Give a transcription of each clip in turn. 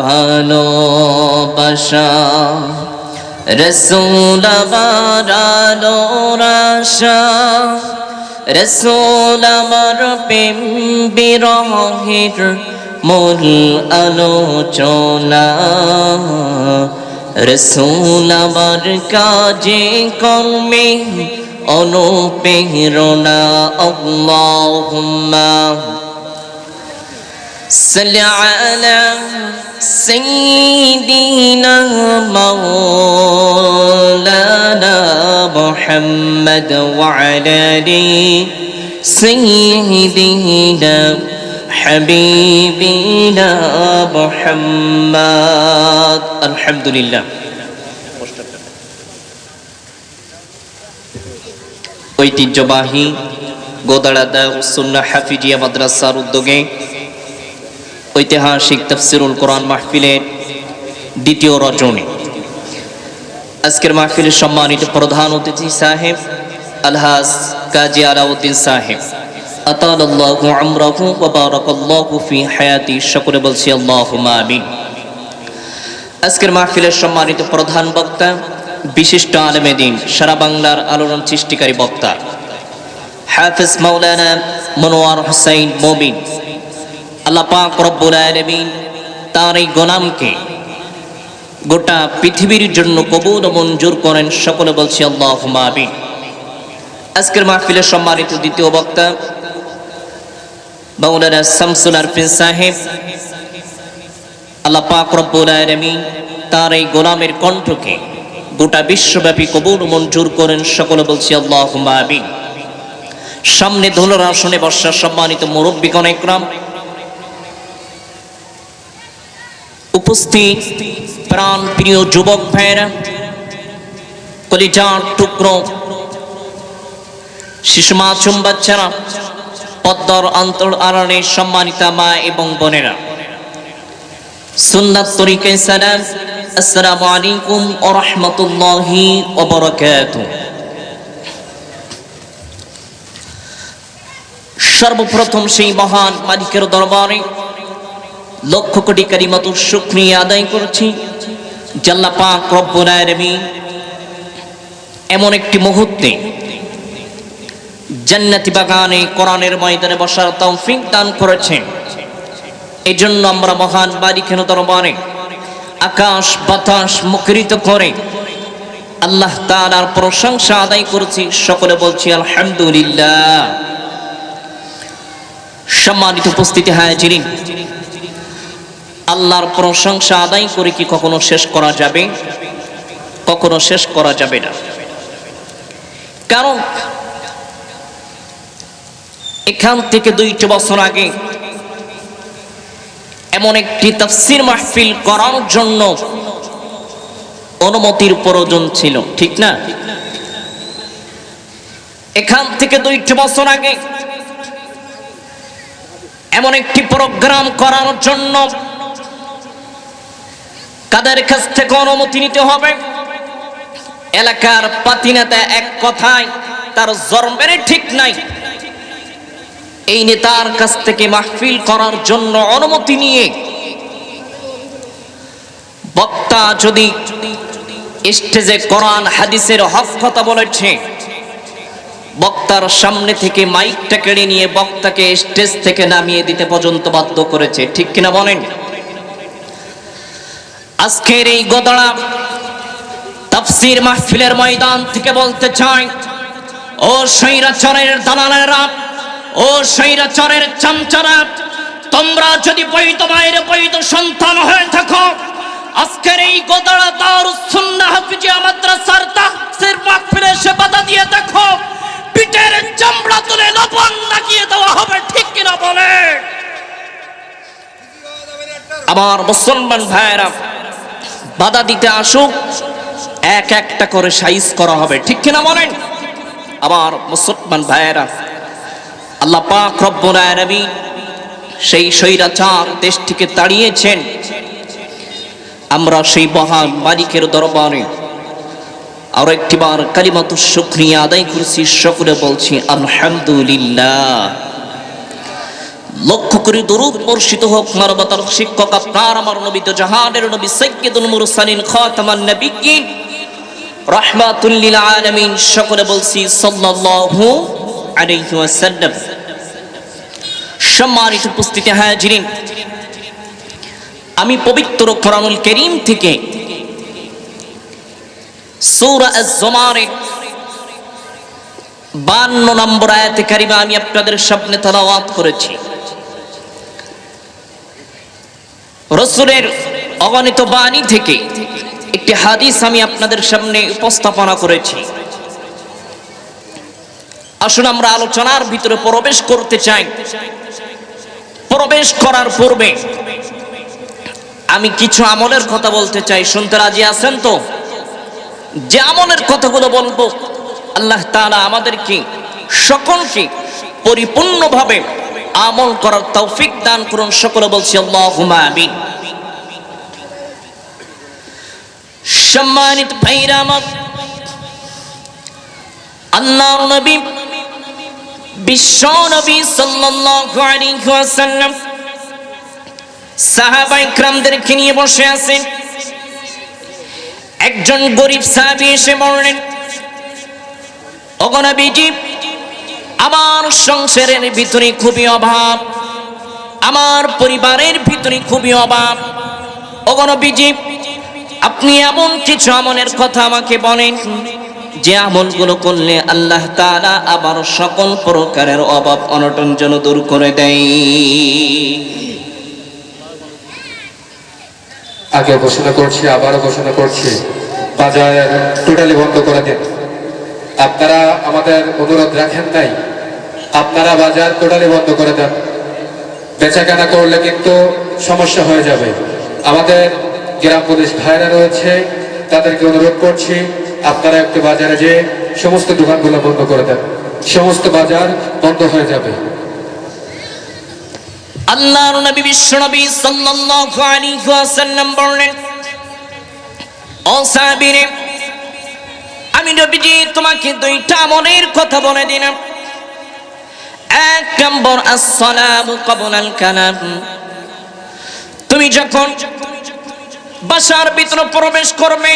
ভালোবাসা, রসুল আমার আলোর আশা, রসুল আমার প্রেম বিরহের মূল আলোচনা, রসুল আমার কাজে কর্মে অনুপ্রেরণা। আল্লাহুম্মা সাল্লি আলা সাইয়্যিদিনা মাওলানা মুহাম্মদ ওয়া আলা আলি সাইয়্যিদিনা হাবিবিনা মুহাম্মদ। আলহামদুলিল্লাহ। ঐতিহ্যবাহী গোদাড়া দারুস সুন্নাহ হাফিজিয়া মাদ্রাসার উদ্যোগে ঐতিহাসিক তাফসিরুল কোরআন মাহফিলের দ্বিতীয় রজনী আজকের মাহফিলের সম্মানিত প্রধান অতিথি সাহেব আলহাজ কাজী আলাউদ্দিন সাহেব, আতালাল্লাহু আমরাহু ওয়া বারাকাল্লাহু ফি হায়াতি। সকলে বলছি আল্লাহুম্মা আমিন। আজকের মাহফিলের সম্মানিত প্রধান বক্তা, বিশিষ্ট আলেমে দ্বীন, সারা বাংলার আলোড়ন সৃষ্টিকারী বক্তা হাফেজ মাওলানা মনোয়ার হোসেন মুবিন। আল্লাহ পাক রব্বুল আলামিন তার এই গোলামকে গোটা পৃথিবীর জন্য কবুল ও মঞ্জুর করেন। সকলে বলছি আল্লাহুম্মা আমিন। আজকের মাহফিলের সম্মানিত দ্বিতীয় বক্তা মাওলানা শামসুল আরফিন সাহেব। আল্লাহ পাক রব্বুল আলামিন তার এই গোলামের কণ্ঠকে গোটা বিশ্বব্যাপী কবুল ও মঞ্জুর করেন। সকলে বলছি আল্লাহুম্মা আমিন। সামনে ধুলোর আসনে বসা সম্মানিত মুরব্বিগণ ইকরাম, উপস্থিত প্রাণ প্রিয় যুবক ভাইয়েরা, কলিজার টুকরো শিশু মাসুম বাচ্চারা, পদ্মার অন্তর আড়ালে সম্মানিতা মা এবং বোনেরা, সুন্নাত তরিকায়ে সালাম, আসসালামু আলাইকুম ওয়া রাহমাতুল্লাহি ওয়া বারাকাতুহু। সর্বপ্রথম সেই মহান মালিকের দরবারে লক্ষ কোটি কালিমাতুর শুকরিয়া আদায় করছি যে আল্লাহ পাক রব্বুল আলামিন এমন একটি মুহূর্তে জান্নাতি বাগানে কোরআনের ময়দানে বসার তৌফিক দান করেছেন। এই জন্য আমরা মহান মালিকের দরবারে আকাশ বাতাস মুখরিত করে আল্লাহ তাআলার প্রশংসা আদায় করছি। সকলে বলছি আলহামদুলিল্লাহ। সম্মানিত উপস্থিতি হাজিরিন, আল্লাহর প্রশংসা আদায় করে কি কখনো শেষ করা যাবে? কখনো শেষ করা যাবে না। কারণ এখান থেকে 2 বছর আগে এমন একটি তাফসীর মাহফিল করার জন্য অনুমতির প্রয়োজন ছিল, ঠিক না? এখান থেকে 2 বছর আগে এমন একটি প্রোগ্রাম করার জন্য কাদের কাছ থেকে অনুমতি নিতে হবে? এলাকার পাতিনেতা এক কথায় তার জন্মের ঠিক নাই, এই নেতার কাছ থেকে মাহফিল করার জন্য অনুমতি নিয়ে বক্তা যদি স্টেজে কোরআন হাদিসের হক কথা বলেছে, বক্তার সামনে থেকে মাইকটা কেড়ে নিয়ে বক্তাকে স্টেজ থেকে নামিয়ে দিতে পর্যন্ত বাধ্য করেছে, ঠিক কিনা বলেন? আজকের এই গোদড়া তাফসীর মাহফিলের ময়দান থেকে বলতে চাই, ও স্বৈরাচারের দালালেরা, ও স্বৈরাচারের চামচারা, তোমরা যদি বৈধ মায়ের বৈধ সন্তান হয়ে থাকো, আজকের এই গোদড়া দারুস সুন্নাহ হাফিজিয়া মাদ্রাসার তাফসীর মাহফিলে এসে বাধা দিয়ে দেখো, পিঠের চামড়া তুলে লবণ লাগিয়ে দেওয়া হবে, ঠিক কিনা বলে? আমার মুসলমান ভাইয়েরা, বাধা দিতে আসুক, এক একটা করে সাইজ করা হবে, ঠিক কিনা বলেন? আমার মুসলমান ভাইয়েরা, আল্লাহ পাক রব্বুল আলামিন সেই স্বৈরাচার দেশটিকে তাড়িয়েছেন। আমরা সেই মহান মালিকের দরবারে আর একটিবার কালিমাতুশ শুকরিয়া আদায় করছি। সকলে বলছি আলহামদুলিল্লাহ। লক্ষ করে দরুদ বর্ষিত হোক মানবতার শিক্ষক আপনার আমার নবী তো জাহানের নবী সাইয়্যিদুল মুরসালিন খাতামান নবিয়্যিন রাহমাতুল লিল আলামিন। সকলে বলছি সাল্লাল্লাহু আলাইহি ওয়াসাল্লাম। সম্মানিত উপস্থিতি হাজিরিন, আমি পবিত্র কোরআনুল কারীম থেকে সূরা আজ-জুমারের 52 নম্বর আয়াতে কারিমা আমি আপনাদের সামনে তেলাওয়াত করেছি। রাসূলের অগণিত বাণী থেকে একটি হাদিস আমি আপনাদের সামনে উপস্থাপনা করেছি। আসুন আমরা আলোচনার ভিতরে প্রবেশ করতে চাই। প্রবেশ করার পূর্বে আমি কিছু আমলের কথা বলতে চাই। শুনতে রাজি আছেন তো? যে আমলের কথাগুলো বলবো আল্লাহ তাআলা আমাদেরকে সকলকে পরিপূর্ণভাবে আমল করার তৌফিক দান করুন। সকলে বলছি আল্লাহুম্মা আমিন। সম্মানিত ভাইরা আমার, আল্লাহর নবী বিশ্ব নবী সাল্লাল্লাহু আলাইহি ওয়াসাল্লাম সাহাবায়ে কিরামদেরকে নিয়ে বসে আছেন। একজন গরীব সাহাবী এসে বললেন, ওগো নবীজি, আমার সংসারের ভিতরে খুবই অভাব, আমার পরিবারের ভিতরে খুবই অভাব। ওগো নবীজি, আপনি এমন কিছু আমলের কথা আমাকে বলেন যে আমলগুলো করলে আল্লাহ তাআলা আবার সকল প্রকারের অভাব অনটন যেন দূর করে দেয়। আগে ঘোষণা করছি, আবারও ঘোষণা করছি, বাজার টোটালি বন্ধ করে দিন। আপনারা আমাদের অনুরোধ রাখেন নাই, আপনারা বাজার টোটালি বন্ধ করে দেন। বেচাকেনা করলে কিন্তু সমস্যা হয়ে যাবে। আমাদের গ্রাম পুলিশ ভাইরা রয়েছে, তাদেরকে অনুরোধ করছি আপনারা একটু বাজারে যেয়ে সমস্ত দোকানগুলো বন্ধ করে দেন। সমস্ত বাজার বন্ধ হয়ে যাবে। আল্লাহর নবী বিশ্ব নবী সাল্লাল্লাহু আলাইহি ওয়াসাল্লাম বললেন, ও সাহাবীরে, আমি নবীজি তোমাকে দুইটা আমলের কথা বলে দিলাম। এক নম্বর আসসালামু ক্বাবলাল কালাম। তুমি যখন বাসার ভিতরে প্রবেশ করবে,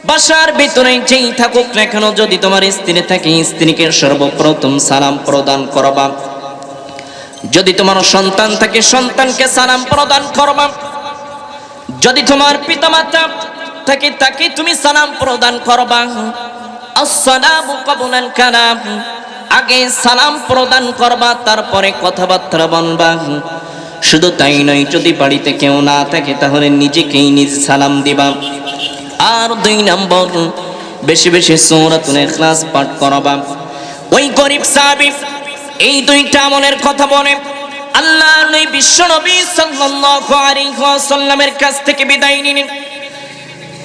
বাসার ভিতরে যেই থাকুক না কেন, যদি তোমার স্ত্রী থাকে স্ত্রীকে সর্বপ্রথম সালাম প্রদান করবা। যদি তোমার সন্তান থাকে সন্তানকে সালাম প্রদান করবা। যদি তোমার পিতামাতা থাকে তাকে তুমি সালাম প্রদান করবা। আসসালামু ক্বাবলাল কালাম, আগে সালাম প্রদান করবা, তারপরে কথাবার্তা বলবা। শুধু তাই নয়, যদি বাড়িতে কেউ না থাকে তাহলে নিজেকেই নিজে সালাম দিবা। আর 2 নম্বর, বেশি বেশি সূরাতুল ইখলাস পাঠ করবা। ওই গরীব সাহাবী এই দুইটা আমলের কথা বলে আল্লাহর নবী বিশ্ব নবী সাল্লাল্লাহু আলাইহি ওয়াসাল্লামের কাছ থেকে বিদায় নিলেন।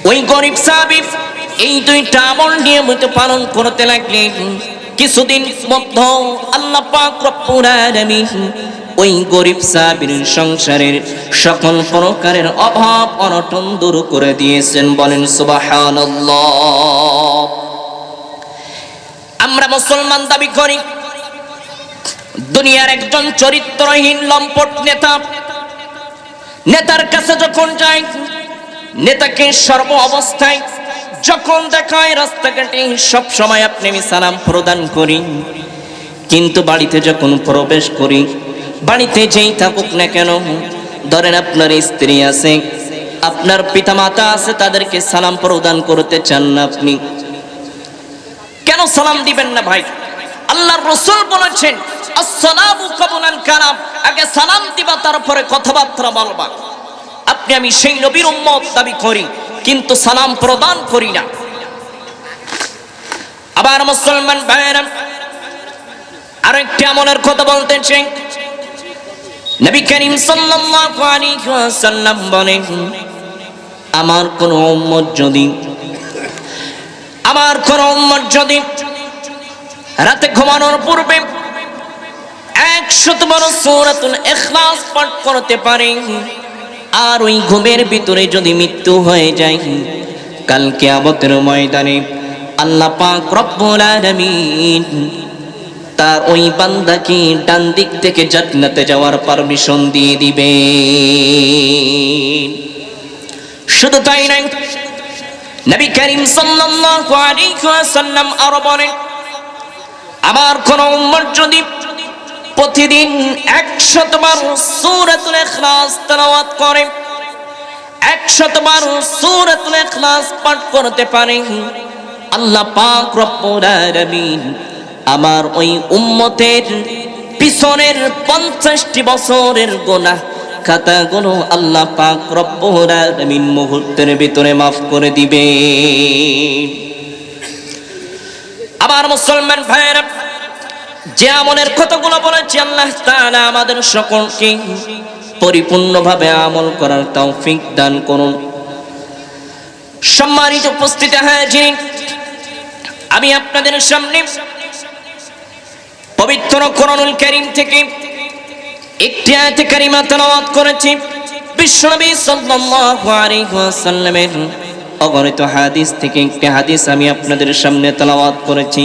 ওই গরীব সাহাবী এই দুইটা আমল নিয়মিত পালন করতে লাগলেন। কিছুদিন মধ্যে আল্লাহ পাক রব্বুল আলামিন ওই গরীব সাহাবীর সংসারের সকল প্রকারের অভাব অনটন দূর করে দিয়েছেন। বলেন সুবহানাল্লাহ। আমরা মুসলমান দাবি করি, দুনিয়ার একজন চরিত্রহীন লম্পট নেতার কাছে যখন যাই, নেতাকে সর্ব অবস্থায় যখন দেখায় রাস্তাঘাটে সব সময় আপনি আমি সালাম প্রদান করি, কিন্তু বাড়িতে যখন প্রবেশ করি, বাড়িতে যেই থাকুক না কেন, ধরেন আপনার স্ত্রী আছে, আপনার পিতামাতা আছে, তাদেরকে সালাম প্রদান করতে চান না, আপনি কেন সালাম দিবেন না ভাই? আল্লাহর রাসূল বলেছেন, আসসালামু ক্বাবলাল কালাম, আগে সালাম দিবা তারপরে কথাবার্তা বলবা। আপনি আমি সেই নবীর উম্মত দাবি করি, কিন্তু সালাম প্রদান করি না। আবার মুসলমান ভাইরা আরেকটি আমলের কথা বলতে চাই। নবী করিম সাল্লাল্লাহু আলাইহি ওয়াসাল্লাম বলেন, আমার কোন উম্মত যদি রাতে ঘুমানোর পূর্বে 100 বার সূরাতুল ইখলাস পাঠ করতে পারে, আর ওই ঘুমের ভিতরে যদি মৃত্যু হয়ে যায়, কাল কিয়ামতের ময়দানে আল্লাহ পাক রব্বুল আলামিন তার ওই বান্দাকে ডান দিক থেকে জান্নাতে যাওয়ার পারমিশন দিয়ে দিবে। শুধু তাই নয়, নবী করিম সাল্লাল্লাহু আলাইহি ওয়াসাল্লাম আরো বলেন, আমার কোন উম্মত যদি প্রতিদিন 100 বার সূরাতুল ইখলাস তেলাওয়াত করে, 100 বার সূরাতুল ইখলাস পাঠ করতে পারে, আল্লাহ পাক রব্বুল আলামিন আমার ওই উম্মতের পিছনের 50টি বছরের গুনাহ খাতাগুলো আল্লাহ পাক রব্বুল আলামিন মুহূর্তের ভিতরে মাফ করে দিবে। আমার মুসলমান ভাইরা, যে আমলের কথাগুলো বলেছি আল্লাহ তাআলা আমাদের সকলকে পরিপূর্ণভাবে আমল করার তৌফিক দান করুন। সম্মানিত উপস্থিতি হাজিরিন, আমি আপনাদের সামনে পবিত্র কোরআনুল কারীম থেকে একটি আয়াত কারিমা তেলাওয়াত করেছি। বিশ্বনবী সাল্লাল্লাহু আলাইহি ওয়াসাল্লামের অগণিত হাদিস থেকে একটি হাদিস আমি আপনাদের সামনে তেলাওয়াত করেছি।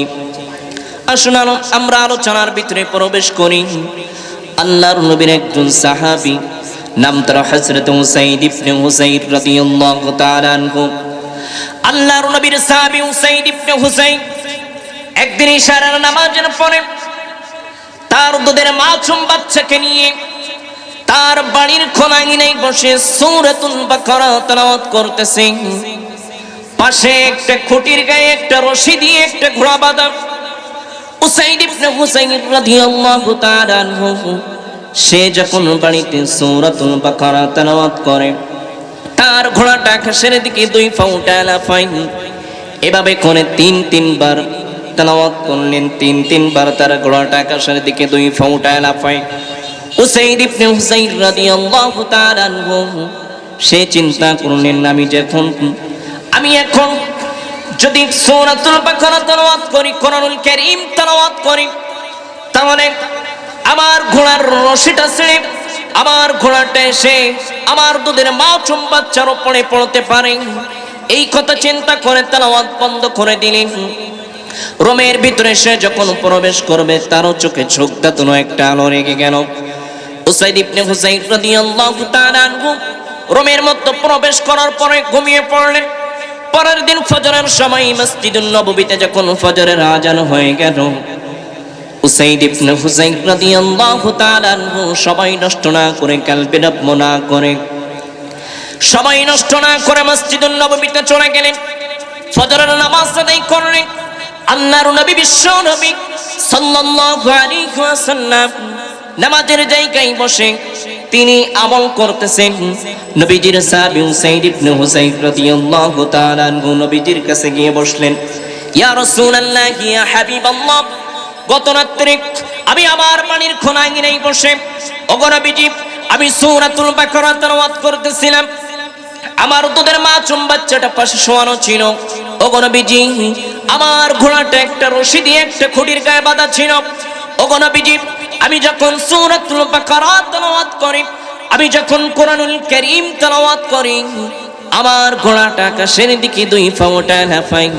আসুন আমরা আলোচনার ভিতরে প্রবেশ করি। আল্লাহর নবীর একজন সাহাবী, নাম তার হযরত উসাইদ ইবনে হুযাইর রাদিয়াল্লাহু তাআলা আনহু। আল্লাহর নবীর সাহাবী উসাইদ ইবনে হুযাইর একদিন ইশারার নামাজের পরে তার দুধের মাসুম বাচ্চাকে নিয়ে তার বাড়ির কোনায় বসে সূরাতুল বাকারা তেলাওয়াত করতেছে। পাশে একটা খুঁটির গায়ে একটা রশি দিয়ে একটা ঘোড়া বাঁধা। উসাইদ ইবনে হুযাইর রাদিয়াল্লাহু তাআলা আনহু সে যখন বাড়িতে সূরাতুল বাকারা তেলাওয়াত করে, তার ঘোড়াটা আকাশের দিকে 2 পা উঠায় লাফায়। এভাবে করে 3 বার তেলাওয়াত করলেন। 3 বার তার ঘোড়াটা আকাশের দিকে 2 পা উঠায় লাফায়। উসাইদ ইবনে হুযাইর রাদিয়াল্লাহু তাআলা আনহু সে চিন্তা করলেন, আমি এখন যদি সূরাতুল বাকারা তেলাওয়াত করি, কোরআনুল কারীম তেলাওয়াত করি, তাহলে আমার ঘোড়ার রশিটা ছেড়ে আমার ঘোড়াটা এসে আমার দুধের মাসুম বাচ্চার উপরে পড়তে পারে। এই কথা চিন্তা করে তেলাওয়াত বন্ধ করে দিলেন। রোমের ভিতরে সে যখন প্রবেশ করবে, তারও চোখে ঝোঁকদাতুনো একটা আলো রেগে গেল। উসাইদ ইবনে হুযাইর রাদিয়াল্লাহু তাআলা আনহু রোমের মধ্যে প্রবেশ করার পরে ঘুমিয়ে পড়লেন। পরের দিন ফজরের সময় মসজিদুন নববীতে যখন ফজরের আযান হয়ে গেল, উসাইদ ইবনে হুযাইর রাদিয়াল্লাহু তাআলা আনহু সবাই নষ্ট না করে, কালবে রব্ম না করে, সবাই নষ্ট না করে মসজিদুন নববীতে চলে গেলেন। ফজরের নামাজ আদায় করলেন। আল্লাহর নবী বিশ্ব নবী সাল্লাল্লাহু আলাইহি ওয়াসাল্লাম নামাজের জায়গায় বসে তিনি আমল করতেছেন। নবীজির সাহাবী উসাইদ ইবনে হুযাইর রাদিয়াল্লাহু তাআলা আনহু নবীজির কাছে গিয়ে বসলেন, ইয়া রাসূলুল্লাহ, ইয়া হাবিবাল্লাহ, গত রাত্রে আমি আমার বাড়ির কোনায় বসে, ওগো নবীজি, আমি সূরাতুল বাকারা তেলাওয়াত করতেছিলাম। আমার দুধের মাসুম বাচ্চাটা পাশে শোয়ানো ছিল। ওগো নবীজি, আমার ঘোড়াটা একটা রশি দিয়ে একটা খুঁটির গায়ে বাঁধা ছিল। ওগো নবীজি, আমি যখন সূরাতুল বাকারা তেলাওয়াত করি, আমি যখন কোরআনুল কারীম তেলাওয়াত করি, আমার ঘোড়াটা আকাশের দিকে 2 পা উঠায় লাফায়।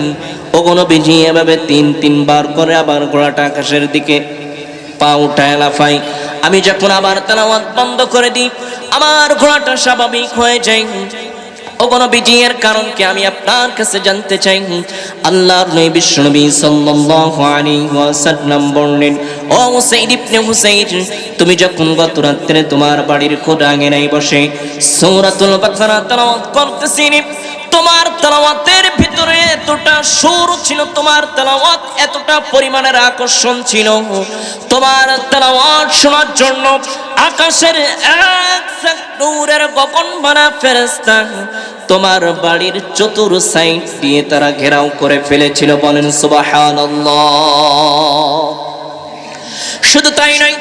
ওগো নবীজি, এভাবে 3 বার করে আবার ঘোড়াটা আকাশের দিকে পা উঠায় লাফায়। আমি যখন আবার তেলাওয়াত বন্ধ করে দিই, আমার ঘোড়াটা স্বাভাবিক হয়ে যায়। ওগো নবীজি, এর কারণ কি আমি আপনার কাছে জানতে চাই। আল্লাহর নবী বিশ্বনবী সাল্লাল্লাহু আলাইহি ওয়াসাল্লাম বললেন, ও উসাইদ ইবনে হুযাইর, তুমি যখন গত রাত্রে তোমার বাড়ির কোনায় বসে সূরাতুল বাকারা তেলাওয়াত করতেছিলে, তোমার তেলাওয়াতের ভিতরে এতটা সুর ছিল, তোমার তেলাওয়াত এতটা পরিমাণের আকর্ষণ ছিল, তোমার তেলাওয়াত শোনার জন্য আকাশের এক নূরের গগন ভরা ফেরেশতা তোমার বাড়ির চতুর সাইড দিয়ে তারা ঘেরাও করে ফেলেছিল। বলেন সুবহানাল্লাহ। শুধু তাই নয়,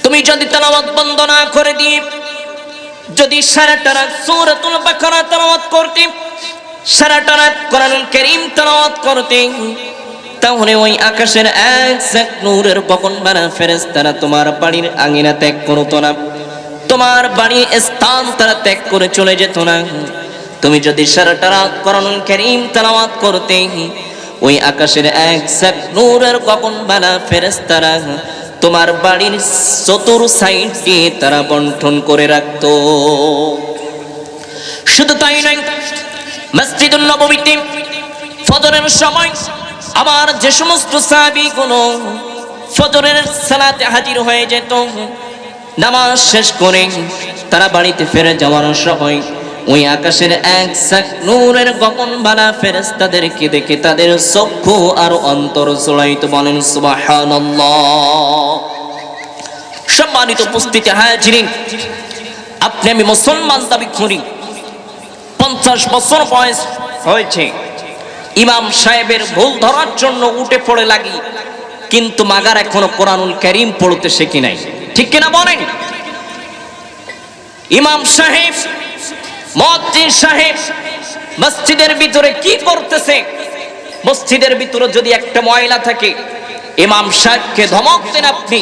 তুমি যদি তেলাওয়াত বন্ধ না করে দিয়ে যদি সারাটা রাত সূরাতুল বাকারা তেলাওয়াত করতে, সারাটা রাত কোরআনুল কারীম তেলাওয়াত করতে, তাহলে ওই আকাশের এক নূরের গগন ভরা ফেরেশতারা তোমার বাড়ির আঙিনা ত্যাগ করতো না, তোমার বাড়ির স্থান তারা ত্যাগ করে চলে যেত না। তুমি যদি সারাটা রাত কোরআনুল কারীম তেলাওয়াত করতে, ওই আকাশের এক ঝাঁক নূরের গগনবালা ফেরেশতারা তোমার বাড়ির চতুর সাইড দিয়ে তারা বন্টন করে রাখতো। শুধু তাই নয়, মসজিদুন নববীতে ফজরের সময় আমার যে সমস্ত সাহাবীগুলো ফজরের সালাতে হাজির হয়ে যেত, নামাজ শেষ করে তারা বাড়িতে ফিরে যাওয়ার সময় ওই আকাশের এক ঝাঁক নূরের গগনবালা ফেরেশতাদেরকে দেখে তাদের চক্ষু আর অন্তর জোড়াইতো। বলেন সুবহানাল্লাহ। সম্মানিত উপস্থিতি হাজিরিন, আপনি আমি মুসলমান দাবি করি, 50 বছর বয়স হয়েছে, ইমাম সাহেবের ভুল ধরার জন্য উঠে পড়ে লাগি, কিন্তু মাগার এখনো কোরআনুল কারীম পড়তে শিখি নাই। ঠিক কিনা বলেন? ইমাম সাহেব, মুয়াজ্জিন সাহেব মসজিদের ভিতরে কি করতেছে? মসজিদের ভিতরে যদি একটা ময়লা থাকে, ইমাম সাহেবকে ধমক দেন আপনি,